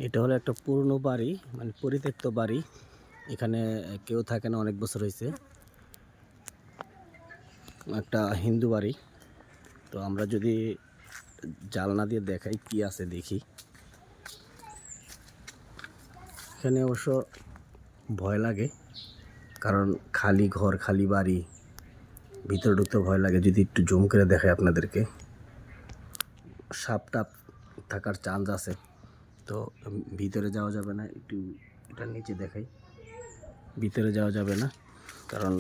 এটা হলো একটা পুরনো বাড়ি, মানে পরিত্যক্ত বাড়ি। এখানে কেউ থাকে না, অনেক বছর হয়েছে। একটা হিন্দু বাড়ি। তো আমরা যদি জানলা দিয়ে দেখাই কি আছে দেখি। এখানে অবশ্য ভয় লাগে, কারণ খালি ঘর, খালি বাড়ি, ভিতরে ঢুকতে ভয় লাগে। যদি একটু জুম করে দেখাই আপনাদেরকে, সাপ টাপ থাকার চান্স আছে। তো ভিতরে যাওয়া যাবে না। একটু এটা নিচে দেখাই, ভিতরে যাওয়া যাবে না, কারণ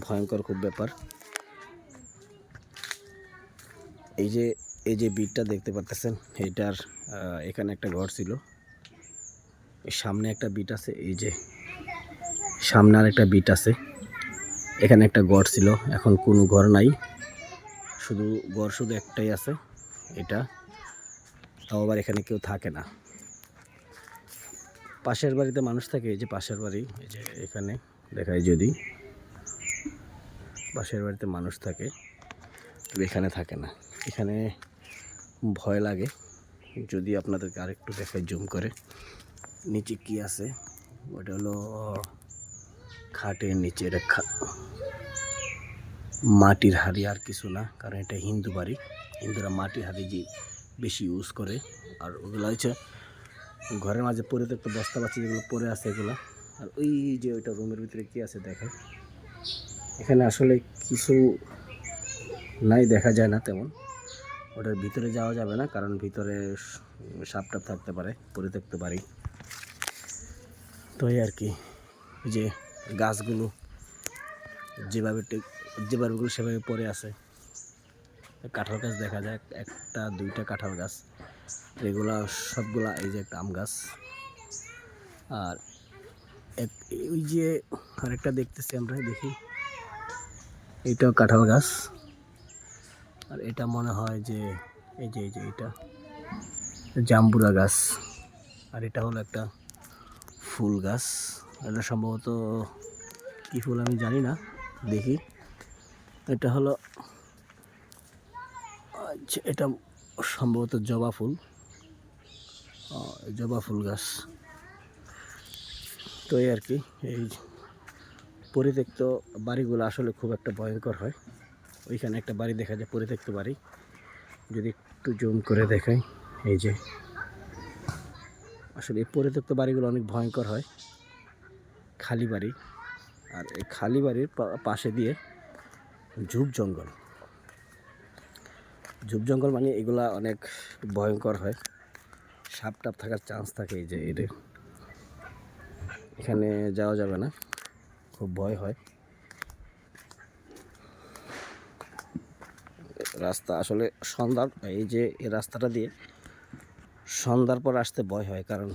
ভয়ঙ্কর খুব ব্যাপার। এই যে বিটটা দেখতে পারতেছেন, এইটার এখানে একটা ঘর ছিল। সামনে একটা বিট আছে, এই যে সামনে আর একটা বিট আছে। এখানে একটা ঘর ছিল, এখন কোনো ঘর নাই, ঘর শুধু একটাই আছে, এটা। তাও আবার এখানে কেউ থাকে না। পাশের বাড়িতে মানুষ থাকে, এই যে পাশের বাড়ি, এই যে এখানে দেখাই যদি, পাশের বাড়িতে মানুষ থাকে, তবে এখানে থাকে না। এখানে ভয় লাগে। যদি আপনাদেরকে আরেকটু দেখাই জুম করে, নিচে কি আছে, ওটা হলো খাটের নিচে। এটা মাটির হাঁড়ি, আর কিছু না, কারণ এটা হিন্দু বাড়ি। হিন্দুরা মাটির হাঁড়ি যে বেশি ইউজ করে। আর ওগুলো হচ্ছে ঘরের মাঝে পরিত্যক্ত বস্তা বাচ্চা যেগুলো পরে আছে এগুলো। আর ওই যে ওইটা রুমের ভিতরে কি আছে দেখায়। এখানে আসলে কিছু নাই, দেখা যায় না তেমন। ওটার ভিতরে যাওয়া যাবে না, কারণ ভিতরে সাপ টাপ থাকতে পারে, পরিত্যক্ত বাড়ি। তো এই আর কি, যে গাছগুলো যেভাবে সেভাবে পড়ে আছে। কাঁঠাল গাছ দেখা যায়, একটা দুইটা কাঁঠাল গাছ, এগুলা সবগুলা। এই যে একটা আম গাছ, আর ওই যে আরেকটা দেখতেছি আমরা, দেখি, এইটাও কাঁঠাল গাছ। আর এটা মনে হয় যে এই যে এটা জাম্বুরা গাছ। আর এটা হলো একটা ফুল গাছ। এটা সম্ভবত কি ফুল আমি জানি না, দেখি। এটা হলো, আচ্ছা, এটা সম্ভবত জবা ফুল, জবা ফুল গাছ। তো এই আর কি, এই পরিত্যক্ত বাড়িগুলো আসলে খুব একটা ভয়ঙ্কর হয়। ওইখানে একটা বাড়ি দেখা যায়, পরিত্যক্ত বাড়ি। যদি একটু জুম করে দেখাই, এই যে আসলে এই পরিত্যক্ত বাড়িগুলো অনেক ভয়ঙ্কর হয়, খালি বাড়ি। আর এই খালি বাড়ির পাশে দিয়ে ঝোপ জঙ্গল। ঝোপ জঙ্গল মানে এগুলা অনেক ভয়ঙ্কর হয়, সাপ টাপ থাকার চান্স থাকে। এই যে এখানে যাওয়া যাবে না, খুব ভয় হয়। রাস্তা আসলে সন্ধ্যার, এই যে এই রাস্তাটা দিয়ে সন্ধ্যার পর আসতে ভয় হয়, কারণ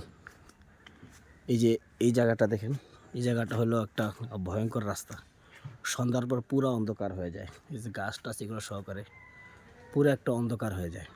এই যে এই জায়গাটা দেখেন, এই জায়গাটা হলো একটা ভয়ঙ্কর রাস্তা। সন্ধ্যার পর পুরো অন্ধকার হয়ে যায়, এই যে গাছ টাছ এগুলো সহকারে পুরো একটা অন্ধকার হয়ে যায়।